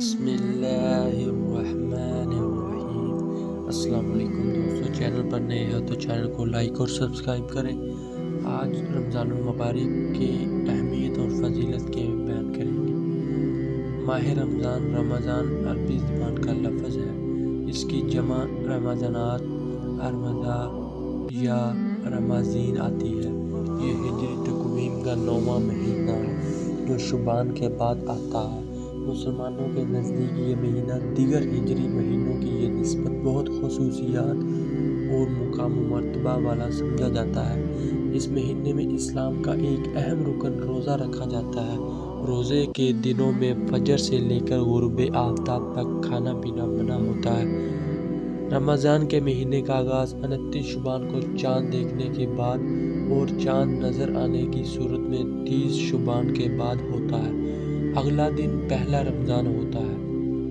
بسم اللہ الرحمن الرحیم۔ السلام علیکم دوستو، چینل پر نئے ہو تو چینل کو لائک اور سبسکرائب کریں۔ آج رمضان المبارک کی اہمیت اور فضیلت کے بیان کریں گے۔ ماہ رمضان، رمضان عربی زبان کا لفظ ہے۔ اس کی جمع رمضانات، ارمضا یا رماضین آتی ہے۔ یہ ہجری تقویم کا 9واں مہینہ ہے جو شعبان کے بعد آتا ہے۔ مسلمانوں کے نزدیک یہ مہینہ دیگر ہجری مہینوں کی نسبت بہت خصوصیات اور مقام و مرتبہ والا سمجھا جاتا ہے۔ اس مہینے میں اسلام کا ایک اہم رکن روزہ رکھا جاتا ہے۔ روزے کے دنوں میں فجر سے لے کر غروب آفتاب تک کھانا پینا منع ہوتا ہے۔ رمضان کے مہینے کا آغاز 29 شعبان کو چاند دیکھنے کے بعد اور چاند نظر آنے کی صورت میں 30 شعبان کے بعد ہوتا ہے۔ اگلا دن پہلا رمضان ہوتا ہے۔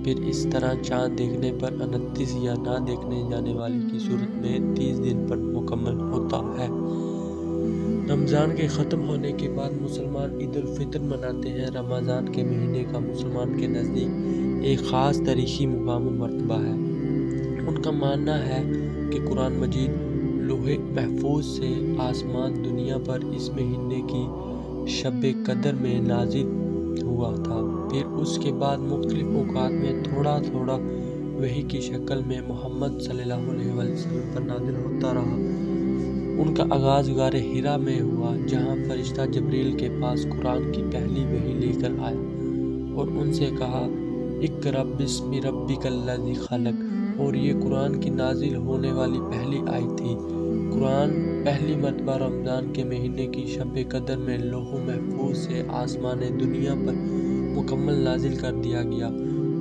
پھر اس طرح چاند دیکھنے پر 29 یا نہ دیکھنے جانے والی کی صورت میں 30 دن پر مکمل ہوتا ہے۔ رمضان کے ختم ہونے کے بعد مسلمان عید الفطر مناتے ہیں۔ رمضان کے مہینے کا مسلمان کے نزدیک ایک خاص تاریخی مقام و مرتبہ ہے۔ ان کا ماننا ہے کہ قرآن مجید لوح محفوظ سے آسمان دنیا پر اس مہینے کی شب قدر میں نازل ہوا تھا۔ پھر اس کے بعد مختلف اوقات میں تھوڑا تھوڑا وحی کی شکل میں محمد صلی اللہ علیہ وسلم پر نازل ہوتا رہا۔ ان کا آغاز غار حرا میں ہوا، جہاں فرشتہ جبریل کے پاس قرآن کی پہلی وحی لے کر آیا اور ان سے کہا، اقرأ بسم ربک الذی خلق، اور یہ قرآن کی نازل ہونے والی پہلی آیت تھی۔ قرآن پہلی مرتبہ رمضان کے مہینے کی شب قدر میں لوح محفوظ سے آسمان دنیا پر مکمل نازل کر دیا گیا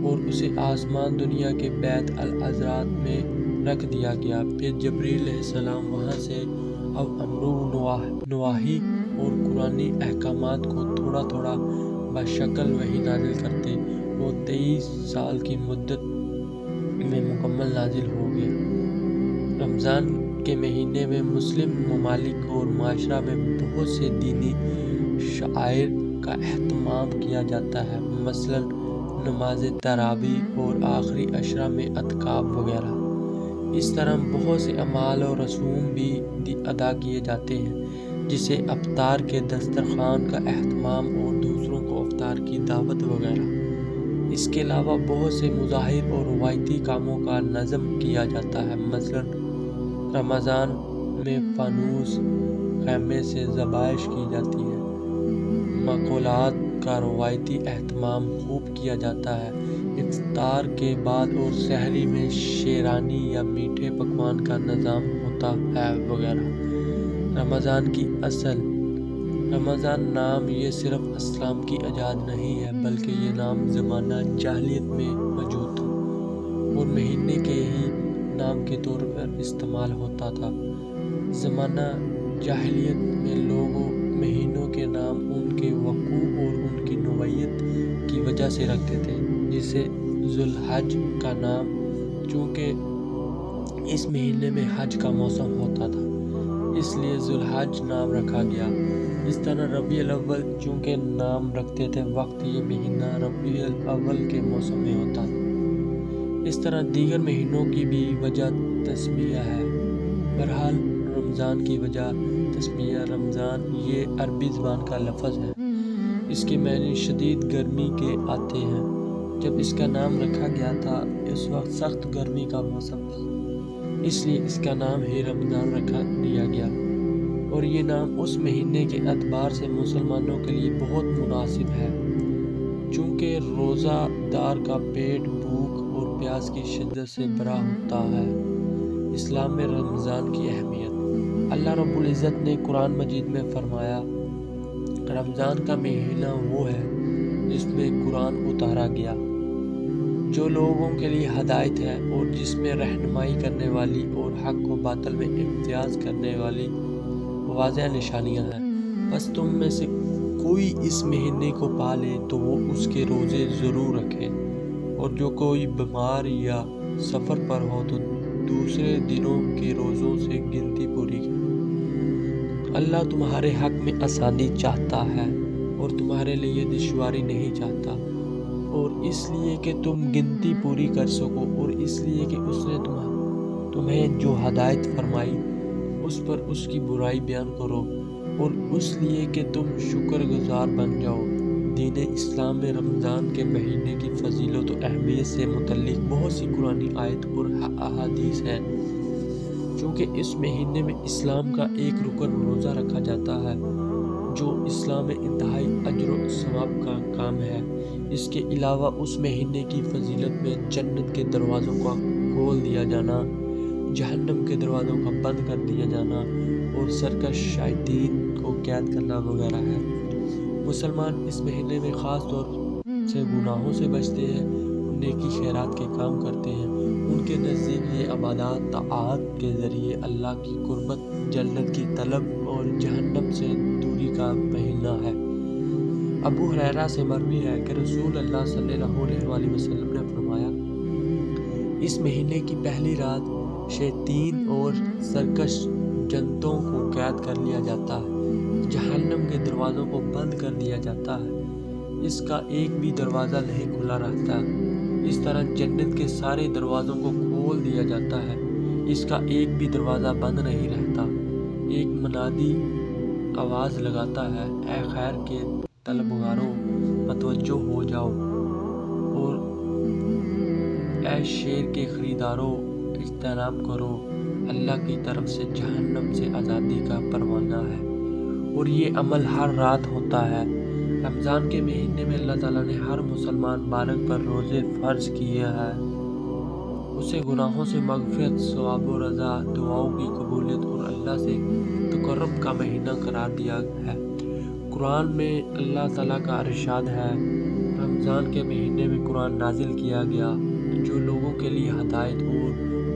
اور اسے آسمان دنیا کے بیت العزرات میں رکھ دیا گیا۔ پھر جبریل علیہ السلام وہاں سے امر و نواہی اور قرآنی احکامات کو تھوڑا تھوڑا بشکل وحی نازل کرتے وہ 23 سال کی مدت میں مکمل نازل ہو گیا۔ رمضان کے مہینے میں مسلم ممالک اور معاشرہ میں بہت سے دینی شعائر کا اہتمام کیا جاتا ہے، مثلاً نماز تراویح اور آخری عشرہ میں اعتکاف وغیرہ۔ اس طرح بہت سے اعمال اور رسوم بھی ادا کیے جاتے ہیں، جسے افطار کے دسترخوان کا اہتمام اور دوسروں کو افطار کی دعوت وغیرہ۔ اس کے علاوہ بہت سے مظاہر اور روایتی کاموں کا نظم کیا جاتا ہے، مثلاً رمضان میں فانوس خیمے سے ذبائح کی جاتی ہیں۔ مأکولات کا روایتی اہتمام خوب کیا جاتا ہے۔ افطار کے بعد اور سحری میں شیرانی یا میٹھے پکوان کا نظام ہوتا ہے وغیرہ۔ رمضان کی اصل۔ رمضان نام یہ صرف اسلام کی ایجاد نہیں ہے، بلکہ یہ نام زمانہ جاہلیت میں موجود تھا اور مہینے کے ہی نام کے طور پر استعمال ہوتا تھا۔ زمانہ جاہلیت میں لوگ مہینوں کے نام ان کے وقوع اور ان کی نوعیت کی وجہ سے رکھتے تھے، جیسے ذو الحج کا نام چونکہ اس مہینے میں حج کا موسم ہوتا تھا، اس لیے ذو الحج نام رکھا گیا۔ اس طرح ربیع الاول چونکہ نام رکھتے تھے وقت یہ مہینہ ربیع الاول کے موسم میں ہوتا تھا۔ اس طرح دیگر مہینوں کی بھی وجہ تسمیہ ہے۔ بہرحال رمضان کی وجہ تسمیہ رمضان یہ عربی زبان کا لفظ ہے۔ اس کے معنی شدید گرمی کے آتے ہیں۔ جب اس کا نام رکھا گیا تھا اس وقت سخت گرمی کا موسم تھا، اس لیے اس کا نام ہی رمضان رکھ دیا گیا، اور یہ نام اس مہینے کے اعتبار سے مسلمانوں کے لیے بہت مناسب ہے، چونکہ روزہ دار کا پیٹ بھوک اور پیاس کی شدت سے بھرا ہوتا ہے۔ اسلام میں رمضان کی اہمیت۔ اللہ رب العزت نے قرآن مجید میں فرمایا، رمضان کا مہینہ وہ ہے جس میں قرآن اتارا گیا، جو لوگوں کے لیے ہدایت ہے اور جس میں رہنمائی کرنے والی اور حق و باطل میں امتیاز کرنے والی واضح نشانیاں ہیں۔ بس تم میں سے کوئی اس مہینے کو پالے تو وہ اس کے روزے ضرور رکھے، اور جو کوئی بیمار یا سفر پر ہو تو دوسرے دنوں کے روزوں سے گنتی پوری کرے۔ اللہ تمہارے حق میں آسانی چاہتا ہے اور تمہارے لیے دشواری نہیں چاہتا۔ اور اس لیے کہ تم گنتی پوری کر سکو، اور اس لیے کہ اس نے تمہیں جو ہدایت فرمائی اس پر اس کی برائی بیان کرو، اور اس لیے کہ تم شکر گزار بن جاؤ۔ دین اسلام میں رمضان کے مہینے کی فضیلت و اہمیت سے متعلق بہت سی قرآنی آیت اور احادیث ہیں۔ چونکہ اس مہینے میں اسلام کا ایک رکن روزہ رکھا جاتا ہے، جو اسلام میں انتہائی اجر و ثواب کا کام ہے۔ اس کے علاوہ اس مہینے کی فضیلت میں جنت کے دروازوں کا کھول دیا جانا، جہنم کے دروازوں کا بند کر دیا جانا اور سرکش شیاطین کو قید کرنا وغیرہ ہے۔ مسلمان اس مہینے میں خاص طور سے گناہوں سے بچتے ہیں، نیکی خیرات کے کام کرتے ہیں۔ ان کے نزدیک یہ عبادات طاعات کے ذریعے اللہ کی قربت، جنت کی طلب اور جہنم سے دوری کا مہینہ ہے۔ ابو ہریرہ سے مروی ہے کہ رسول اللہ صلی اللہ علیہ وآلہ وسلم نے فرمایا، اس مہینے کی پہلی رات شیاطین اور سرکش جنتوں کو قید کر لیا جاتا ہے، جہنم کے دروازوں کو بند کر دیا جاتا ہے، اس کا ایک بھی دروازہ نہیں کھلا رہتا۔ اس طرح جنت کے سارے دروازوں کو کھول دیا جاتا ہے، اس کا ایک بھی دروازہ بند نہیں رہتا۔ ایک منادی آواز لگاتا ہے، اے خیر کے طلبگاروں، متوجہ ہو جاؤ، اور اے شیر کے خریداروں، اجتناب کرو، اللہ کی طرف سے جہنم سے آزادی کا پروانہ ہے۔ اور یہ عمل ہر رات ہوتا ہے۔ رمضان کے مہینے میں اللہ تعالیٰ نے ہر مسلمان بالغ پر روزے فرض کیے ہیں۔ اسے گناہوں سے مغفرت، ثواب و رضا، دعاؤں کی قبولیت اور اللہ سے تقرب کا مہینہ قرار دیا ہے۔ قرآن میں اللہ تعالیٰ کا ارشاد ہے، رمضان کے مہینے میں قرآن نازل کیا گیا جو لوگوں کے لیے ہدایت اور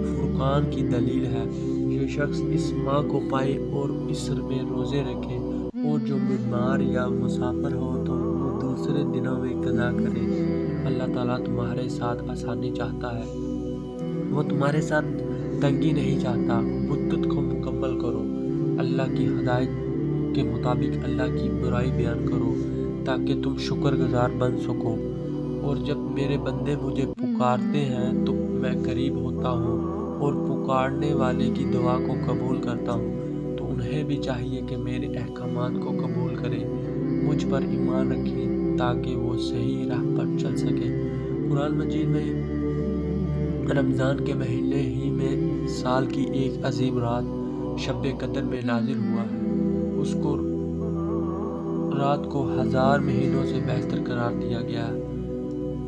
فرقان کی دلیل ہے۔ جو شخص اس ماہ کو پائے اور اس میں روزے رکھے، اور جو بیمار یا مسافر ہو تو وہ دوسرے دنوں میں قضا کرے۔ اللہ تعالیٰ تمہارے ساتھ آسانی چاہتا ہے، وہ تمہارے ساتھ تنگی نہیں چاہتا۔ مدت کو مکمل کرو، اللہ کی ہدایت کے مطابق اللہ کی برائی بیان کرو تاکہ تم شکر گزار بن سکو۔ اور جب میرے بندے مجھے پکارتے ہیں تو میں قریب ہوتا ہوں اور پکارنے والے کی دعا کو قبول کرتا ہوں۔ تو انہیں بھی چاہیے کہ میرے احکامات کو قبول کریں، مجھ پر ایمان رکھیں تاکہ وہ صحیح راہ پر چل سکیں۔ قرآن مجید میں رمضان کے مہینے ہی میں سال کی ایک عظیم رات شب قدر میں نازل ہوا ہے۔ اس کو رات کو 1000 مہینوں سے بہتر قرار دیا گیا ہے۔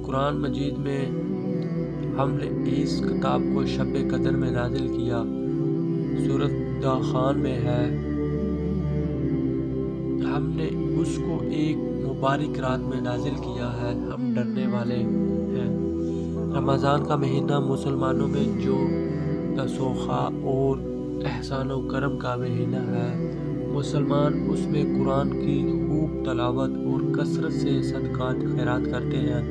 قرآن مجید میں ہم نے اس کتاب کو شب قدر میں نازل کیا، سورۃ دخان میں ہے۔ ہم نے اس کو ایک مبارک رات میں نازل کیا ہے، ہم ڈرنے والے ہیں۔ رمضان کا مہینہ مسلمانوں میں جو تسوخا اور احسان و کرم کا مہینہ ہے۔ مسلمان اس میں قرآن کی خوب تلاوت اور کثرت سے صدقات خیرات کرتے ہیں۔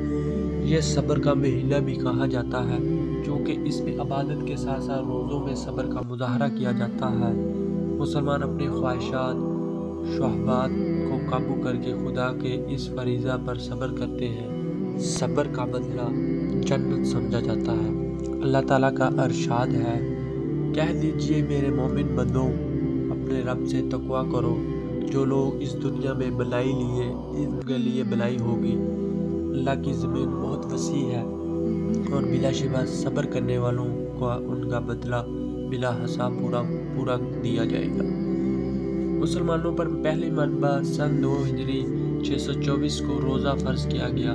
یہ صبر کا مہینہ بھی کہا جاتا ہے، چونکہ اس میں عبادت کے ساتھ ساتھ روزوں میں صبر کا مظاہرہ کیا جاتا ہے۔ مسلمان اپنے خواہشات، شہوات کو قابو کر کے خدا کے اس فریضہ پر صبر کرتے ہیں۔ صبر کا بدلہ جنت سمجھا جاتا ہے۔ اللہ تعالیٰ کا ارشاد ہے، کہہ دیجئے میرے مومن بندوں، اپنے رب سے تقویٰ کرو۔ جو لوگ اس دنیا میں بلائی لیے ان کے لیے بلائی ہوگی۔ اللہ کی زمین بہت وسیع ہے اور بلا شبہ صبر کرنے والوں کو ان کا بدلہ بلا حساب پورا دیا جائے گا۔ مسلمانوں پر پہلی مرتبہ سن 2 ہجری 624 کو روزہ فرض کیا گیا۔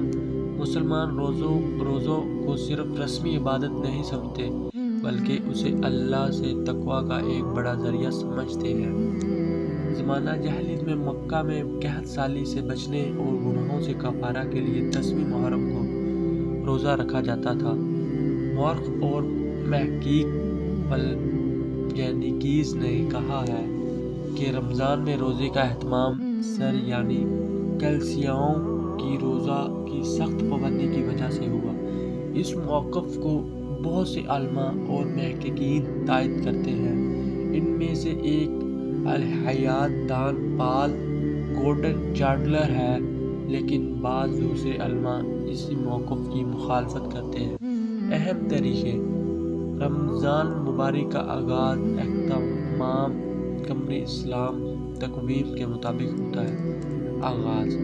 مسلمان روزوں کو صرف رسمی عبادت نہیں سمجھتے بلکہ اسے اللہ سے تقویٰ کا ایک بڑا ذریعہ سمجھتے ہیں۔ زمانہ جاہلیت میں مکہ میں قحط سالی سے بچنے اور گناہوں سے کفارہ کے لیے 10ویں محرم کو روزہ رکھا جاتا تھا۔ مورخ اور محقق فلجینیکیز نے کہا ہے کہ رمضان میں روزے کا اہتمام یعنی کلیسیاؤں کی روزہ کی سخت پابندی کی وجہ سے ہوا۔ اس موقف کو بہت سے علماء اور محققین تائید کرتے ہیں۔ ان میں سے ایک الحیات دان پال گورڈن چارڈلر ہے۔ لیکن بعض دوسرے علماء اسی موقف کی مخالفت کرتے ہیں۔ اہم طریقے: رمضان مبارک کا آغاز اختتام قمری اسلام تقویم کے مطابق ہوتا ہے۔ آغاز: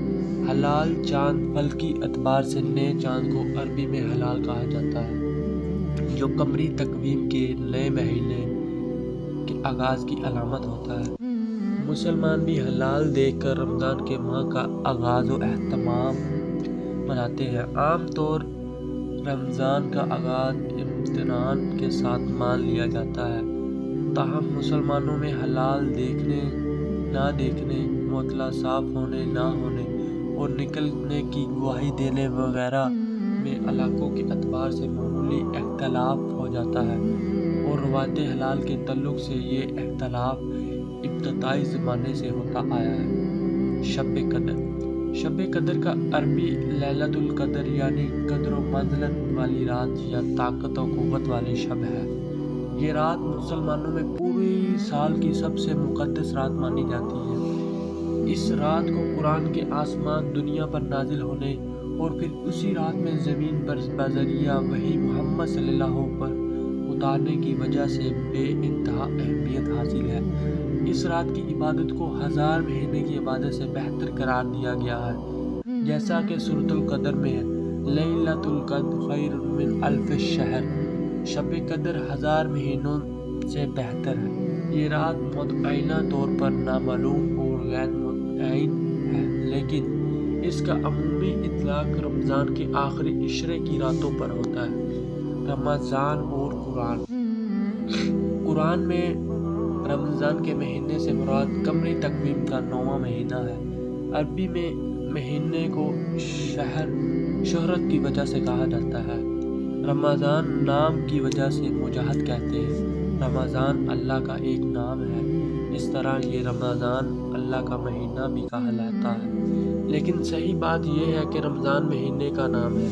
ہلال چاند فلکی اعتبار سے نئے چاند کو عربی میں ہلال کہا جاتا ہے، جو قمری تقویم کے نئے مہینے کے آغاز کی علامت ہوتا ہے۔ مسلمان بھی ہلال دیکھ کر رمضان کے ماہ کا آغاز و اختتام مناتے ہیں۔ عام طور رمضان کا آغاز امتنان کے ساتھ مان لیا جاتا ہے، تاہم مسلمانوں میں ہلال دیکھنے، نہ دیکھنے، معطل صاف ہونے، نہ ہونے اور نکلنے کی گواہی دینے وغیرہ میں علاقوں کے اعتبار سے معمولی اختلاف ہو جاتا ہے، اور روایت ہلال کے تعلق سے یہ اختلاف ابتدائی زمانے سے ہوتا آیا ہے۔ شب قدر: شب قدر کا عربی لیلۃ القدر یعنی قدر و منزلت والی رات یا طاقت و قوت والی شب ہے۔ یہ رات مسلمانوں میں پورے سال کی سب سے مقدس رات مانی جاتی ہے۔ اس رات کو قرآن کے آسمان دنیا پر نازل ہونے اور پھر اسی رات میں زمین پر بذریعہ وحی محمد صلی اللہ علیہ وسلم پر اتارنے کی وجہ سے بے انتہا اہمیت حاصل ہے۔ اس رات کی عبادت کو 1000 مہینے کی عبادت سے بہتر قرار دیا گیا ہے، جیسا کہ سورۃ القدر میں ہے، لیلۃ القدر خیر من الف شہر۔ شب قدر 1000 مہینوں سے بہتر ہے۔ یہ رات متعینہ طور پر نامعلوم اور غیر متعین ہے، لیکن اس کا عمومی اطلاق رمضان کے آخری عشرے کی راتوں پر ہوتا ہے۔ رمضان اور قرآن میں رمضان کے مہینے سے مراد قمری تقویم کا 9واں مہینہ ہے۔ عربی میں مہینے کو شہرت کی وجہ سے کہا جاتا ہے۔ رمضان نام کی وجہ سے مجاہد کہتے ہیں۔ رمضان اللہ کا ایک نام ہے، اس طرح یہ رمضان اللہ کا مہینہ بھی کہلاتا ہے، لیکن صحیح بات یہ ہے کہ رمضان مہینے کا نام ہے۔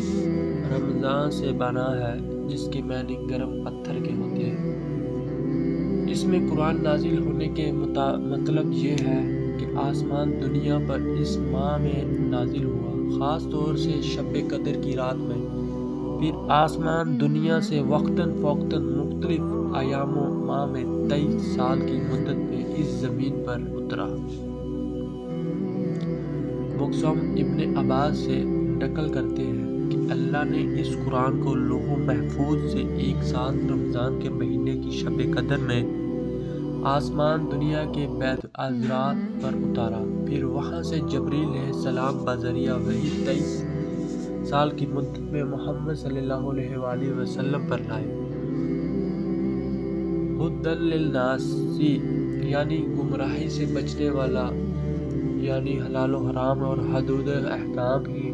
رمضان سے بنا ہے، جس کے معنی گرم پتھر کے ہوتے ہیں۔ اس میں قرآن نازل ہونے کے مطلب یہ ہے کہ آسمان دنیا پر اس ماہ میں نازل ہوا، خاص طور سے شب قدر کی رات میں۔ پھر آسمان دنیا سے وقتاً فوقتاً مختلف ایام و ماہ میں 23 سال کی مدت میں اس زمین پر اترا۔ مقسم ابن عباس سے نقل کرتے ہیں کہ اللہ نے اس قرآن کو لوح محفوظ سے ایک سال رمضان کے مہینے کی شب قدر میں آسمان دنیا کے بیت العزا پر اتارا، پھر وہاں سے جبریل علیہ السلام بذریعہ وحی 23 سال کی مدت میں محمد صلی اللہ علیہ وآلہ وسلم پر لائے۔ ہدی للناس یعنی گمراہی سے بچنے والا، یعنی حلال و حرام اور حدود احکام کی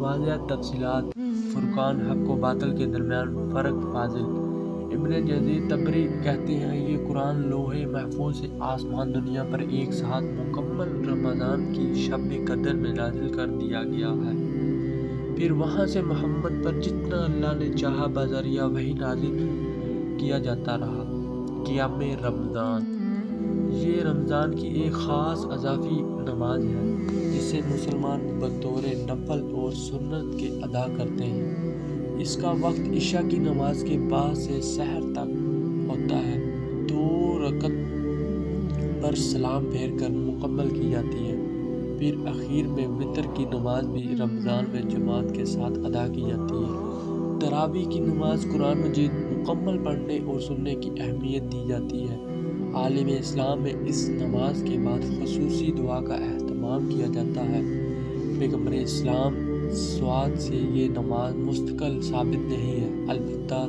واضح تفصیلات، فرقان حق و باطل کے درمیان فرق فاضل۔ ابن جریر طبری کہتے ہیں یہ قرآن لوح محفوظ سے آسمان دنیا پر ایک ساتھ مکمل رمضان کی شب قدر میں نازل کر دیا گیا ہے، پھر وہاں سے محمد پر جتنا اللہ نے چاہا بذریعہ وحی نازل کیا جاتا رہا۔ قیام رمضان: یہ رمضان کی ایک خاص اضافی نماز ہے جسے مسلمان بطور نفل اور سنت کے ادا کرتے ہیں۔ اس کا وقت عشاء کی نماز کے بعد سے سحر تک ہوتا ہے۔ 2 رکعت پر سلام پھیر کر مکمل کی جاتی ہے، پھر اخیر میں وتر کی نماز بھی رمضان میں جماعت کے ساتھ ادا کی جاتی ہے۔ تراویح کی نماز قرآن مجید مکمل پڑھنے اور سننے کی اہمیت دی جاتی ہے۔ عالم اسلام میں اس نماز کے بعد خصوصی دعا کا اہتمام کیا جاتا ہے۔ پیغمبر اسلام سواد سے یہ نماز مستقل ثابت نہیں ہے، البتہ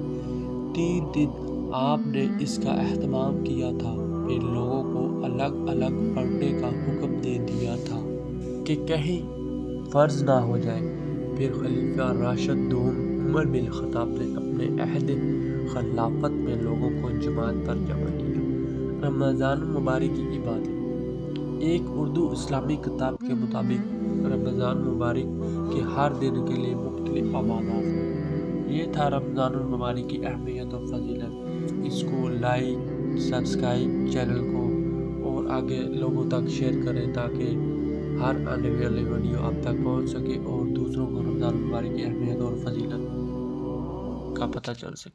3 دن آپ نے اس کا اہتمام کیا تھا، پھر لوگوں کو الگ الگ پڑھنے کا حکم دے دیا تھا کہ کہیں فرض نہ ہو جائے۔ پھر خلیفہ راشد دوم عمر بن خطاب نے اپنے عہد خلافت میں لوگوں کو جماعت پر جمع کیا۔ رمضان مبارک کی عبادت: ایک اردو اسلامی کتاب کے مطابق رمضان مبارک کے ہر دن کے لیے مختلف عبادات ہیں۔ یہ تھا رمضان المبارک کی اہمیت و فضیلت۔ اس کو لائک، سبسکرائب چینل کو اور آگے لوگوں تک شیئر کریں تاکہ ہر آنے والی ویڈیو آپ تک پہنچ سکے اور دوسروں کو رمضان المبارک کی اہمیت اور فضیلت کا پتہ چل سکے۔